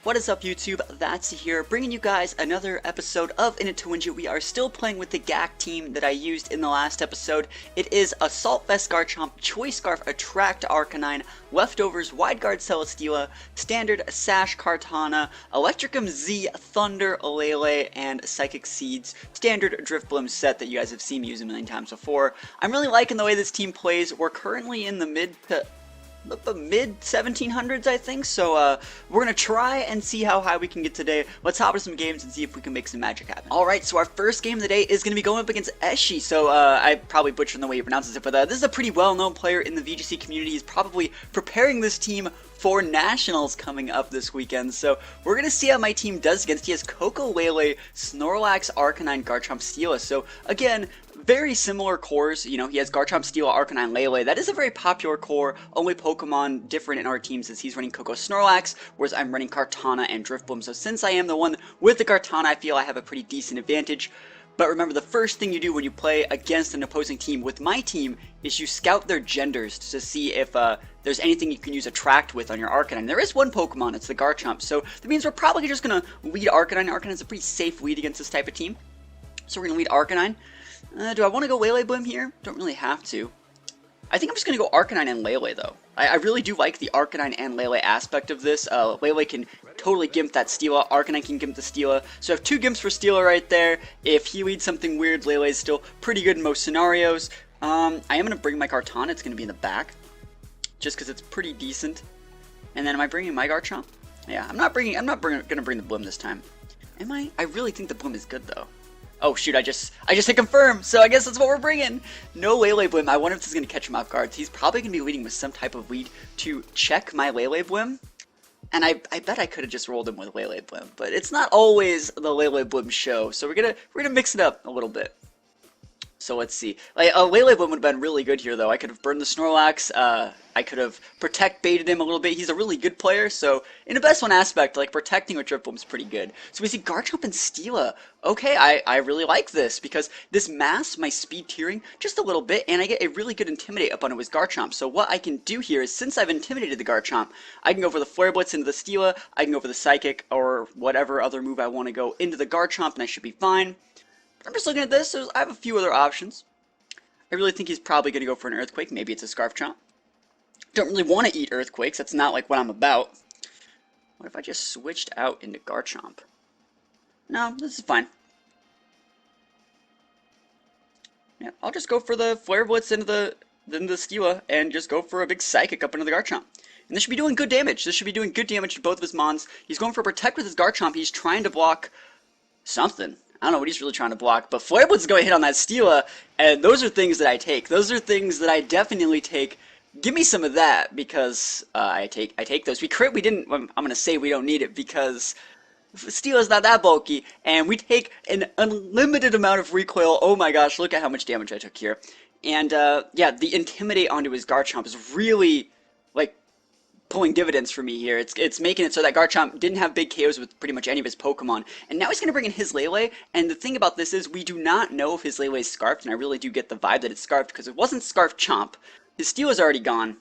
What is up, YouTube? That's here, bringing you guys another episode of In It to Win It. We are still playing with the Gackt team that I used in the last episode. It is Assault Vest Garchomp, Choice Scarf Arcanine, Leftovers, Wide Guard Celesteela, Standard Sash Kartana, Electricum Z, Thunder Lele, and Psychic Seeds Standard Drifblim set that you guys have seen me use a million times before. I'm really liking the way this team plays. We're currently in the mid 1700s, I think, so we're gonna try and see how high we can get today. Let's hop into some games and see if we can make some magic happen. Alright, so our first game of the day is gonna be going up against Eshi. So I probably butchered the way he pronounces it, but this is a pretty well-known player in the VGC community. He's probably preparing this team for Nationals coming up this weekend, so we're gonna see how my team does against. He has Coco Lele, Snorlax, Arcanine, Garchomp, Steela. So again, very similar cores. You know, he has Garchomp, Steela, Arcanine, Lele. That is a very popular core. Only Pokemon different in our team since he's running Coco Snorlax, whereas I'm running Kartana and Drifblim. So since I am the one with the Kartana, I feel I have a pretty decent advantage. But remember, the first thing you do when you play against an opposing team with my team is you scout their genders to see if there's anything you can use Attract with on your Arcanine. There is one Pokemon, it's the Garchomp, so that means we're probably just going to lead Arcanine. Arcanine's a pretty safe lead against this type of team. So we're going to lead Arcanine. Do I want to go Lele Blim here? Don't really have to. I think I'm just going to go Arcanine and Lele, though. I really do like the Arcanine and Lele aspect of this. Lele can totally gimp that Steela. Arcanine can gimp the Steela. So I have two gimps for Steela right there. If he leads something weird, Lele is still pretty good in most scenarios. I am going to bring my Kartana. It's going to be in the back, just because it's pretty decent. And then am I bringing my Garchomp? Yeah, I'm not going to bring the Blim this time. Am I? I really think the Blim is good, though. Oh shoot, I just hit confirm, so I guess that's what we're bringing. No Lele Blim. I wonder if this is going to catch him off guard. He's probably going to be leading with some type of lead to check my Lele Blim. And I bet I could have just rolled him with Lele Blim, but it's not always the Lele Blim show, so we're gonna mix it up a little bit. So let's see. Like, Lele Blim would have been really good here, though. I could have burned the Snorlax. I could have Protect baited him a little bit. He's a really good player, so in the best one aspect, like, protecting with Drifblim is pretty good. So we see Garchomp and Steela. Okay, I really like this, because this masks my speed tiering just a little bit, and I get a really good Intimidate up on it with Garchomp. So what I can do here is, since I've intimidated the Garchomp, I can go for the Flare Blitz into the Steela, I can go for the Psychic, or whatever other move I want to go into the Garchomp, and I should be fine. I'm just looking at this, I have a few other options. I really think he's probably going to go for an Earthquake. Maybe it's a Scarf Chomp. Don't really want to eat Earthquakes. That's not like what I'm about. What if I just switched out into Garchomp? No, this is fine. Yeah, I'll just go for the Flare Blitz into the Steela and just go for a big Psychic up into the Garchomp. And this should be doing good damage. This should be doing good damage to both of his Mons. He's going for Protect with his Garchomp. He's trying to block something. I don't know what he's really trying to block, but Flare Blitz is going to hit on that Steela, and those are things that I take. Those are things that I definitely take. Give me some of that, because I take those. We didn't, I'm going to say we don't need it, because Steela's not that bulky, and we take an unlimited amount of recoil. Oh my gosh, look at how much damage I took here. And yeah, the Intimidate onto his Garchomp is really, like, pulling dividends for me here. It's making it so that Garchomp didn't have big KOs with pretty much any of his Pokemon. And now he's going to bring in his Lele, and the thing about this is we do not know if his Lele is Scarfed, and I really do get the vibe that it's Scarfed because it wasn't Scarf Chomp. His Steel is already gone.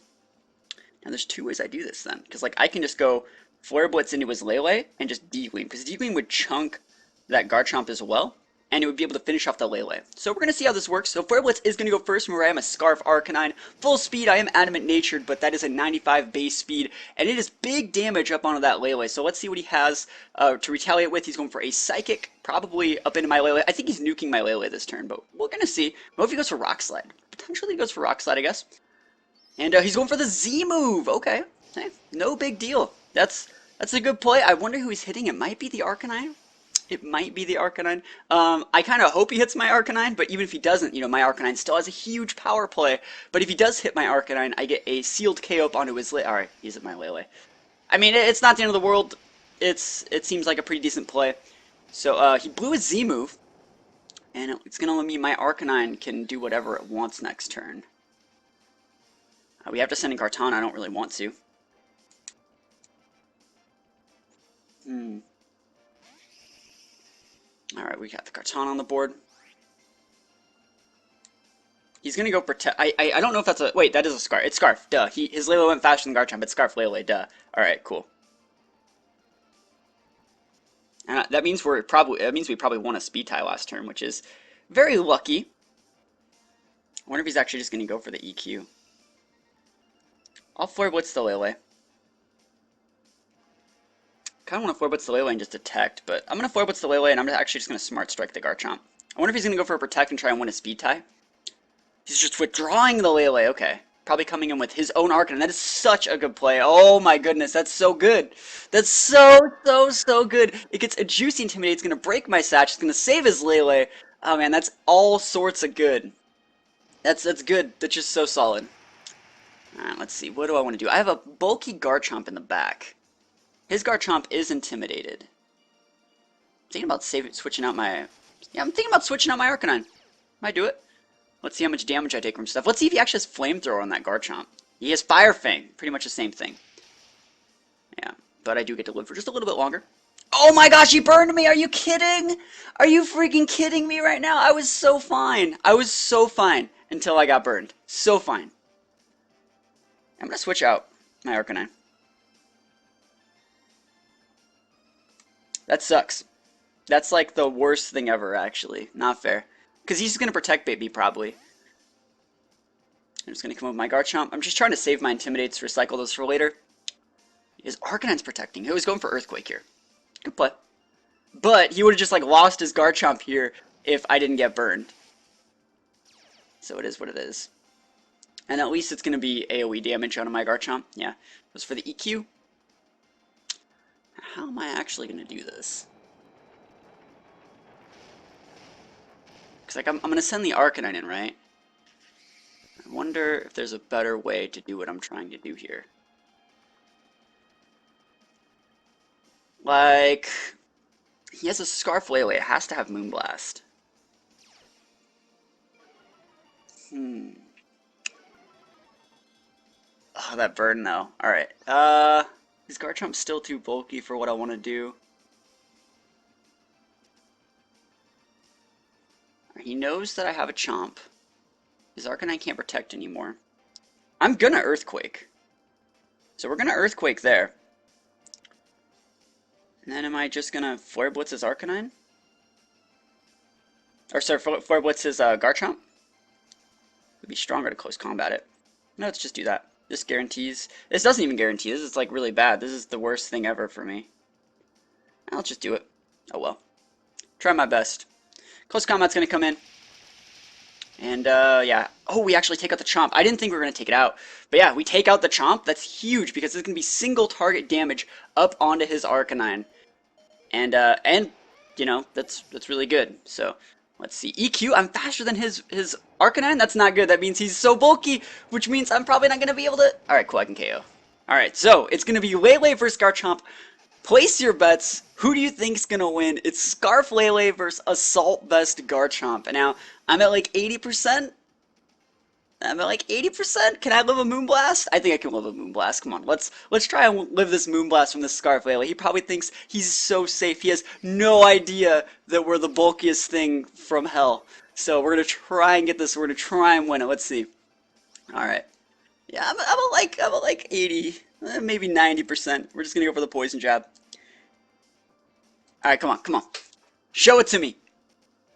Now there's two ways I do this then, because like I can just go Flare Blitz into his Lele and just D-Gleam, because D-Gleam would chunk that Garchomp as well, and it would be able to finish off the Lele. So we're going to see how this works. So Flare Blitz is going to go first. Remember, I am a Scarf Arcanine. Full speed, I am Adamant Natured, but that is a 95 base speed, and it is big damage up onto that Lele. So let's see what he has to retaliate with. He's going for a Psychic, probably up into my Lele. I think he's nuking my Lele this turn, but we're going to see. What if he goes for Rock Slide? Potentially he goes for Rock Slide, I guess. And he's going for the Z move. Okay, hey, no big deal. That's a good play. I wonder who he's hitting. It might be the Arcanine. It might be the Arcanine. I kind of hope he hits my Arcanine, but even if he doesn't, you know, my Arcanine still has a huge power play. But if he does hit my Arcanine, I get a sealed KO up onto his Lele. Alright, he's at my Lele. I mean, it's not the end of the world. It seems like a pretty decent play. So, he blew his Z move, and it's going to let me, my Arcanine can do whatever it wants next turn. We have to send in Kartana. I don't really want to. Alright, we got the Kartana on the board. He's gonna go Protect. I don't know if that's a... Wait, that is a Scarf. It's Scarf. Duh. His Lele went faster than Garchomp. It's Scarf Lele. Duh. Alright, cool. And that means we probably won a speed tie last turn, which is very lucky. I wonder if he's actually just going to go for the EQ. I'll Flare Blitz the Lele. Kind of want to Flare Blitz the Lele and just detect, but I'm going to Flare Blitz the Lele and I'm actually just going to Smart Strike the Garchomp. I wonder if he's going to go for a Protect and try and win a speed tie. He's just withdrawing the Lele. Okay. Probably coming in with his own Arcanine. That is such a good play. Oh my goodness, that's so good. That's so good. It gets a Juicy Intimidate. It's going to break my Satch. It's going to save his Lele. Oh man, that's all sorts of good. That's good. That's just so solid. Alright, let's see. What do I want to do? I have a bulky Garchomp in the back. His Garchomp is intimidated. I'm thinking about switching out my... Yeah, I'm thinking about switching out my Arcanine. Might do it. Let's see how much damage I take from stuff. Let's see if he actually has Flamethrower on that Garchomp. He has Fire Fang. Pretty much the same thing. Yeah, but I do get to live for just a little bit longer. Oh my gosh, he burned me! Are you kidding? Are you freaking kidding me right now? I was so fine. I was so fine until I got burned. So fine. I'm going to switch out my Arcanine. That sucks. That's like the worst thing ever, actually. Not fair. Because he's going to Protect Bait me, probably. I'm just going to come with my Garchomp. I'm just trying to save my Intimidates, recycle those for later. His Arcanine's protecting. He was going for Earthquake here. Good play. But he would have just like lost his Garchomp here if I didn't get burned. So it is what it is. And at least it's going to be AoE damage out of my Garchomp. Yeah. Goes for the EQ. How am I actually going to do this? Because like I'm going to send the Arcanine in, right? I wonder if there's a better way to do what I'm trying to do here. Like, he has a Scarf Lele. It has to have Moonblast. Oh, that burn though. Alright. His Garchomp's still too bulky for what I want to do. He knows that I have a Chomp. His Arcanine can't protect anymore. I'm gonna Earthquake. So we're gonna Earthquake there. And then am I just gonna Flare Blitz his Arcanine? Or sorry, Flare Blitz his Garchomp? Would be stronger to close combat it. No, let's just do that. This guarantees... This doesn't even guarantee. This is like really bad. This is the worst thing ever for me. I'll just do it. Oh well. Try my best. Close combat's gonna come in. And, yeah. Oh, we actually take out the Chomp. I didn't think we were going to take it out. But yeah, we take out the Chomp. That's huge because it's going to be single target damage up onto his Arcanine. And you know, that's really good. So, let's see. EQ, I'm faster than his Arcanine? That's not good. That means he's so bulky, which means I'm probably not going to be able to... Alright, cool, I can KO. Alright, so, it's going to be Lele versus Garchomp. Place your bets. Who do you think's gonna win? It's Scarf Lele versus Assault Vest Garchomp. And now, I'm at like 80%. I'm at like 80%. Can I live a Moonblast? I think I can live a Moonblast. Come on, let's try and live this Moonblast from this Scarf Lele. He probably thinks he's so safe. He has no idea that we're the bulkiest thing from hell. So we're gonna try and get this. We're gonna try and win it. Let's see. All right. Yeah, I'm at like 80, maybe 90%. We're just gonna go for the Poison Jab. Alright, come on. Show it to me.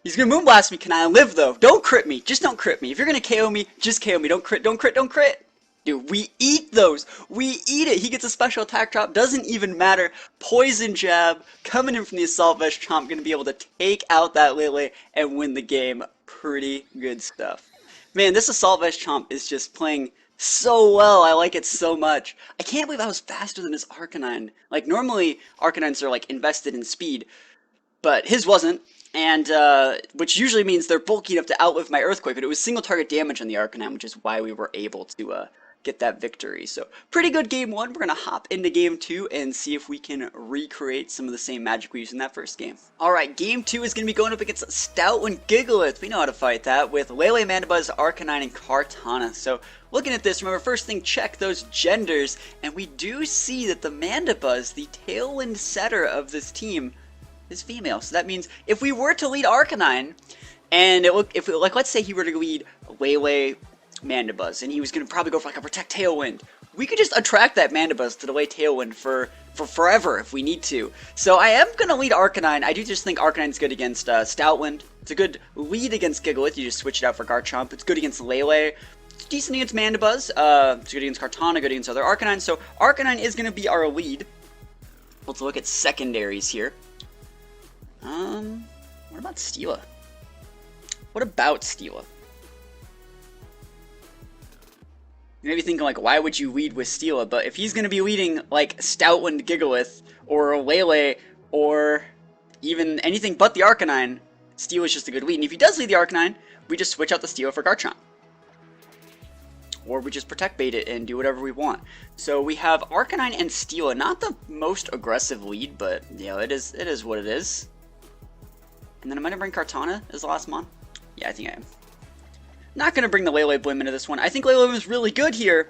He's gonna Moonblast me. Can I live, though? Don't crit me. Just don't crit me. If you're gonna KO me, just KO me. Don't crit. Dude, we eat those. We eat it. He gets a special attack drop. Doesn't even matter. Poison Jab. Coming in from the Assault Vest Chomp. Gonna be able to take out that Lele and win the game. Pretty good stuff. Man, this Assault Vest Chomp is just playing so well. I like it so much. I can't believe I was faster than his Arcanine. Like, normally, Arcanines are, like, invested in speed, but his wasn't, and, which usually means they're bulky enough to outlive my Earthquake, but it was single target damage on the Arcanine, which is why we were able to, get that victory. So, pretty good game one. We're gonna hop into game two and see if we can recreate some of the same magic we used in that first game. Alright, game two is gonna be going up against Stoutland Gigalith. We know how to fight that with Lele, Mandibuzz, Arcanine, and Kartana. So, looking at this, remember, first thing, check those genders, and we do see that the Mandibuzz, the Tailwind setter of this team, is female. So that means if we were to lead Arcanine, and like, let's say he were to lead Lele, Mandibuzz, and he was going to probably go for like a Protect Tailwind, we could just attract that Mandibuzz to delay Tailwind for for forever if we need to. So I am going to lead Arcanine. I do just think Arcanine's good against Stoutland. It's a good lead against Gigalith. You just switch it out for Garchomp. It's good against Lele. It's decent against Mandibuzz. It's good against Kartana, good against other Arcanine. So Arcanine is going to be our lead. Let's look at secondaries here. What about Steela? What about Steela? You may be thinking, like, why would you lead with Steela? But if he's going to be leading, like, Stoutland Gigalith, or Lele, or even anything but the Arcanine, Steela's just a good lead. And if he does lead the Arcanine, we just switch out the Steela for Garchomp. Or we just protect bait it and do whatever we want. So we have Arcanine and Steela. Not the most aggressive lead, but, you know, it is what it is. And then I'm going to bring Kartana as the last mon. Yeah, I think I am. Not going to bring the Lele Blim into this one. I think Lele Blim is really good here.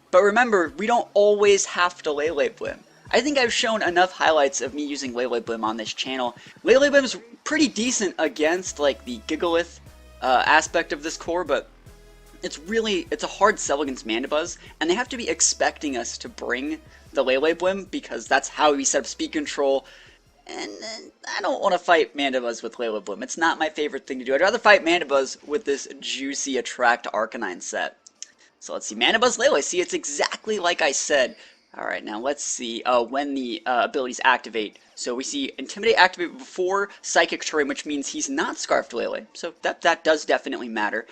But remember, we don't always have to Lele Blim. I think I've shown enough highlights of me using Lele Blim on this channel. Lele Blim is pretty decent against, like, the Gigalith aspect of this core, but it's a hard sell against Mandibuzz, and they have to be expecting us to bring the Lele Blim, because that's how we set up speed control. And I don't want to fight Mandibuzz with Lele Blim. It's not my favorite thing to do. I'd rather fight Mandibuzz with this juicy Attract Arcanine set. So let's see. Mandibuzz Lele. See, it's exactly like I said. Alright, now let's see when the abilities activate. So we see Intimidate activate before Psychic Terrain, which means he's not Scarfed Lele. So that does definitely matter.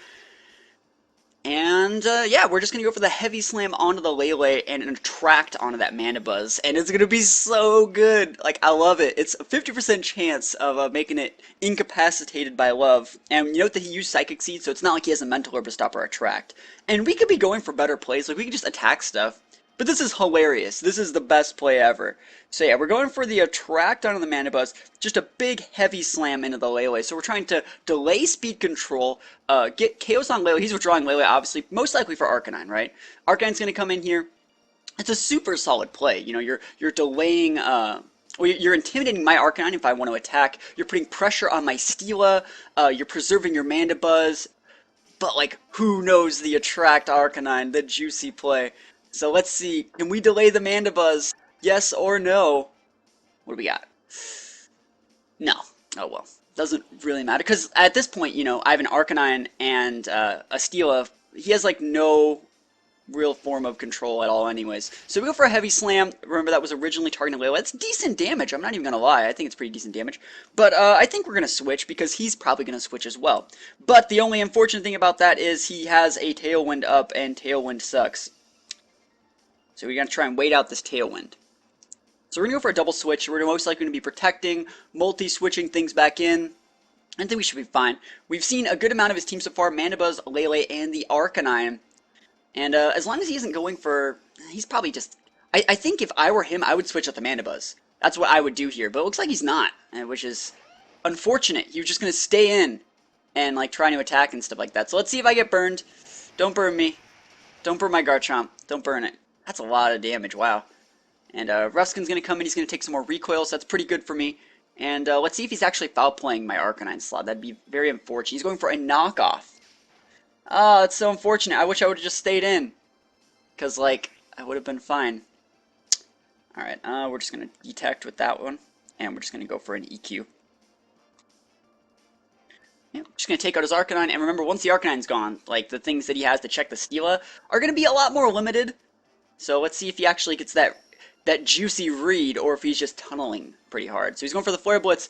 And, yeah, we're just going to go for the Heavy Slam onto the Lele and an Attract onto that Mandibuzz. And it's going to be so good. Like, I love it. It's a 50% chance of making it incapacitated by love. And you note that he used Psychic Seed, so it's not like he has a Mental Herb to stop our Attract. And we could be going for better plays. Like, we could just attack stuff. But this is hilarious. This is the best play ever. So yeah, we're going for the Attract onto the Mandibuzz. Just a big heavy slam into the Lele. So we're trying to delay speed control, get KOs on Lele. He's withdrawing Lele, obviously, most likely for Arcanine, right? Arcanine's going to come in here. It's a super solid play. You know, you're delaying, well, you're intimidating my Arcanine if I want to attack. You're putting pressure on my Steela. You're preserving your Mandibuzz. But, like, who knows the Attract Arcanine, the juicy play. So let's see, can we delay the Mandibuzz? Yes or no? What do we got? No. Oh well. Doesn't really matter, because at this point, you know, I have an Arcanine and a Steela. He has, like, no real form of control at all anyways. So we go for a Heavy Slam. Remember, that was originally targeting Lele. That's decent damage. I'm not even going to lie. I think it's pretty decent damage. But I think we're going to switch, because he's probably going to switch as well. But the only unfortunate thing about that is he has a Tailwind up, and Tailwind sucks. So we're going to try and wait out this Tailwind. So we're going to go for a double switch. We're most likely going to be protecting, multi-switching things back in. I think we should be fine. We've seen a good amount of his team so far, Mandibuzz, Lele, and the Arcanine. And as long as he isn't going for... He's probably just... I think if I were him, I would switch out the Mandibuzz. That's what I would do here. But it looks like he's not, which is unfortunate. He was just going to stay in and like try to attack and stuff like that. So let's see if I get burned. Don't burn me. Don't burn my Garchomp. Don't burn it. That's a lot of damage, wow. And Ruskin's going to come in, he's going to take some more recoils, that's pretty good for me. And let's see if he's actually foul playing my Arcanine slot, that'd be very unfortunate. He's going for a knockoff. Oh, that's so unfortunate, I wish I would have just stayed in. Because, like, I would have been fine. Alright, we're just going to detect with that one. And we're just going to go for an EQ. Yeah, just going to take out his Arcanine, and remember, once the Arcanine's gone, like, the things that he has to check the Steela are going to be a lot more limited. So let's see if he actually gets that juicy read, or if he's just tunneling pretty hard. So he's going for the Flare Blitz.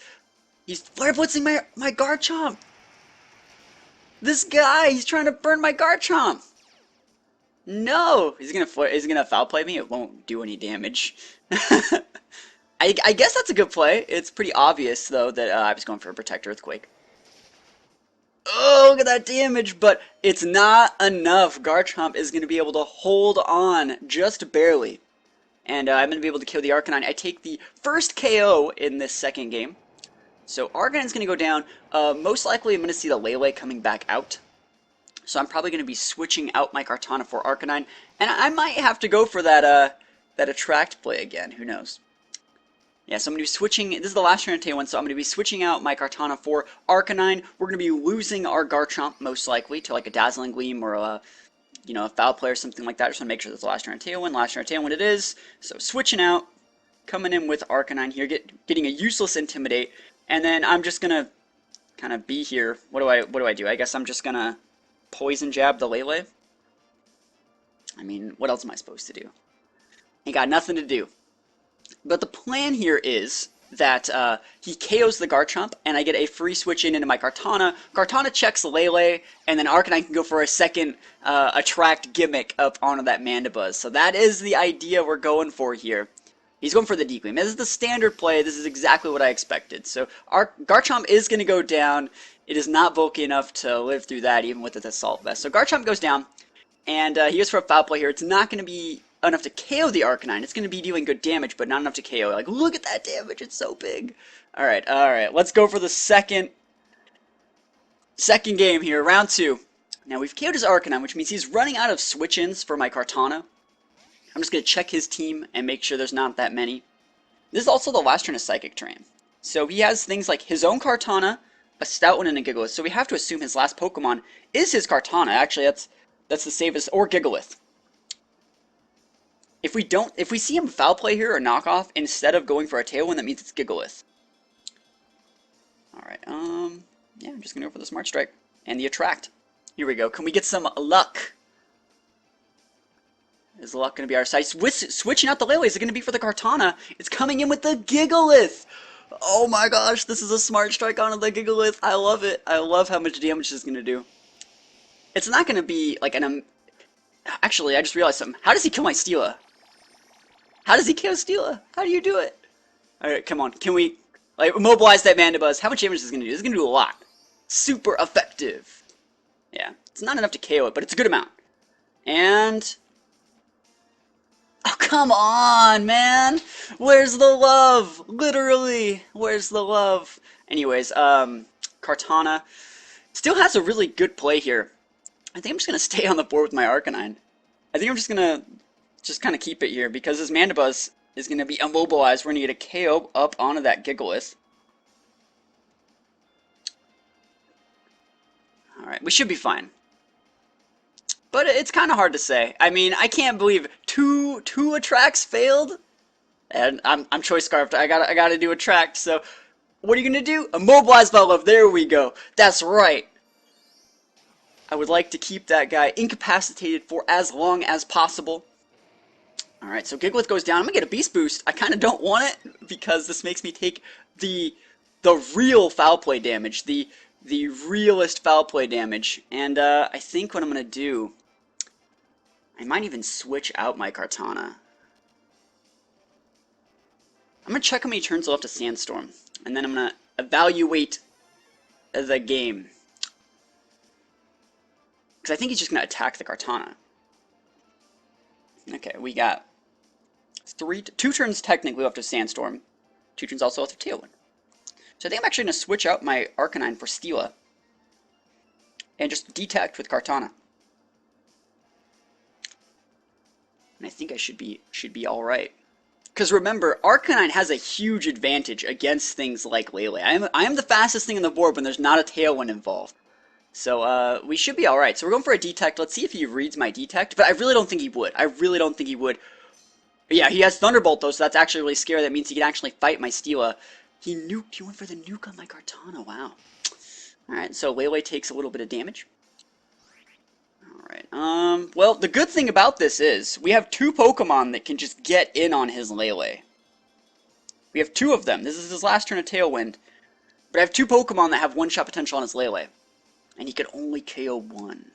He's Flare Blitzing my Garchomp. This guy, he's trying to burn my Garchomp. No, he's gonna foul play me. It won't do any damage. I guess that's a good play. It's pretty obvious though that I was going for a Protect Earthquake. Oh, look at that damage, but it's not enough. Garchomp is going to be able to hold on just barely. And I'm going to be able to kill the Arcanine. I take the first KO in this second game. So Arcanine's going to go down. Most likely I'm going to see the Lele coming back out. So I'm probably going to be switching out my Kartana for Arcanine. And I might have to go for that Attract play again. Who knows? Yeah, so I'm going to be switching, this is the last turn of Tailwind, so I'm going to be switching out my Kartana for Arcanine. We're going to be losing our Garchomp, most likely, to like a Dazzling Gleam or a, a Foul Play or something like that. Just want to make sure that's the last turn of Tailwind. Last turn of Tailwind it is. So switching out. coming in with Arcanine here, getting a useless Intimidate, and then I'm just gonna kind of be here. What do I do? I guess I'm just gonna Poison Jab the Lele. I mean, what else am I supposed to do? Ain't got nothing to do. But the plan here is that he KOs the Garchomp, and I get a free switch into my Kartana. Kartana checks Lele, and then Arcanine can go for a second attract gimmick up onto that Mandibuzz. So that is the idea we're going for here. He's going for the Decleam. This is the standard play. This is exactly what I expected. So our Garchomp is going to go down. It is not bulky enough to live through that, even with its Assault Vest. So Garchomp goes down, and he goes for a Foul Play here. It's not going to be enough to KO the Arcanine. It's going to be dealing good damage, but not enough to KO. Like, look at that damage. It's so big. All right. Let's go for the second game here, round 2. Now, we've KO'd his Arcanine, which means he's running out of switch-ins for my Kartana. I'm just going to check his team and make sure there's not that many. This is also the last turn of Psychic Terrain. So he has things like his own Kartana, a Stoutland, and a Gigalith. So we have to assume his last Pokemon is his Kartana. Actually, that's the safest, or Gigalith. If we see him Foul Play here or knock off instead of going for a Tailwind, that means it's Gigalith. Alright, yeah, I'm just going to go for the Smart Strike and the Attract. Here we go. Can we get some luck? Is the luck going to be our side? Switching out the Lele. Is it going to be for the Kartana? It's coming in with the Gigalith! Oh my gosh, this is a Smart Strike onto the Gigalith. I love it. I love how much damage this is going to do. It's not going to be like an... Actually, I just realized something. How does he kill my Steela? How does he kill Steela? How do you do it? Alright, come on. Can we like immobilize that Mandibuzz? How much damage is this going to do? This is going to do a lot. Super effective. Yeah, it's not enough to KO it, but it's a good amount. And... Oh, come on, man! Where's the love? Literally, where's the love? Anyways, Kartana still has a really good play here. I think I'm just going to stay on the board with my Arcanine. I think I'm just going to kind of keep it here because this Mandibuzz is going to be immobilized. We're going to get a KO up onto that Gigalith. Alright, we should be fine. But it's kind of hard to say. I mean, I can't believe two attracts failed. And I'm Choice Scarfed. I gotta do attract. So what are you gonna do? Immobilize my love. There we go. That's right. I would like to keep that guy incapacitated for as long as possible. Alright, so Gigalith goes down. I'm gonna get a Beast Boost. I kinda don't want it because this makes me take the real foul play damage. The realest foul play damage. And I think what I'm gonna do, I might even switch out my Kartana. I'm going to check how many turns left to Sandstorm, and then I'm going to evaluate the game. Because I think he's just going to attack the Kartana. Okay, we got 2 turns technically left of Sandstorm. 2 turns also left of Tailwind. So I think I'm actually going to switch out my Arcanine for Steela. And just detect with Kartana. And I think I should be alright. Because remember, Arcanine has a huge advantage against things like Lele. I am the fastest thing on the board when there's not a Tailwind involved. So we should be alright. So we're going for a detect. Let's see if he reads my detect. But I really don't think he would. I really don't think he would. But yeah, he has Thunderbolt though, so that's actually really scary. That means he can actually fight my Steela. He went for the nuke on my Kartana. Wow. Alright, so Lele takes a little bit of damage. Alright, well, the good thing about this is, we have 2 Pokemon that can just get in on his Lele. We have 2 of them. This is his last turn of Tailwind. But I have 2 Pokemon that have one-shot potential on his Lele. And he could only KO 1.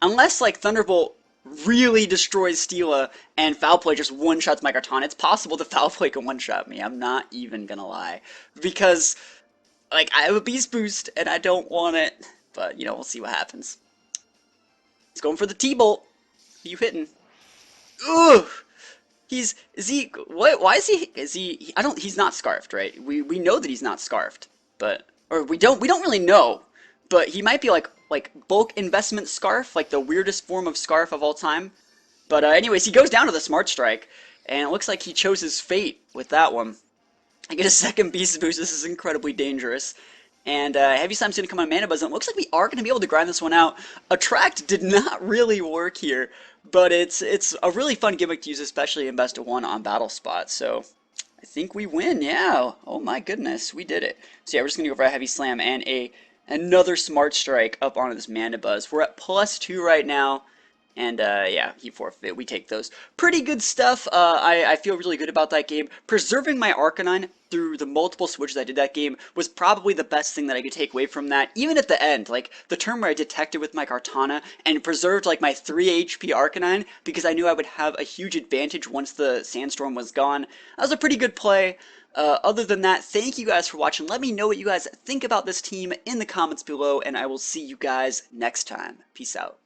Unless, like, Thunderbolt really destroys Steela, and Foul Play just one-shots my Kartana, it's possible the Foul Play can one-shot me. I'm not even gonna lie. Because, like, I have a Beast Boost, and I don't want it. But, you know, we'll see what happens. He's going for the T-Bolt. Who you hitting? Ugh! Why is he, he's not Scarfed, right? We know that he's not Scarfed. Or we don't really know. But he might be like bulk investment Scarf, like the weirdest form of Scarf of all time. But anyways, he goes down to the Smart Strike, and it looks like he chose his fate with that one. I get a second Beast Boost. This is incredibly dangerous. And Heavy Slime's going to come on Mandibuzz, and it looks like we are going to be able to grind this one out. Attract did not really work here, but it's a really fun gimmick to use, especially in Best of 1 on Battle Spot. So I think we win, yeah. Oh my goodness, we did it. So yeah, we're just gonna go for a Heavy Slam and another Smart Strike up onto this Mandibuzz. We're at +2 right now. And yeah, he forfeit. We take those. Pretty good stuff. I feel really good about that game. Preserving my Arcanine through the multiple switches I did that game was probably the best thing that I could take away from that. Even at the end, like the turn where I detected with my Kartana and preserved like my 3 HP Arcanine because I knew I would have a huge advantage once the Sandstorm was gone. That was a pretty good play. Other than that, thank you guys for watching. Let me know what you guys think about this team in the comments below, and I will see you guys next time. Peace out.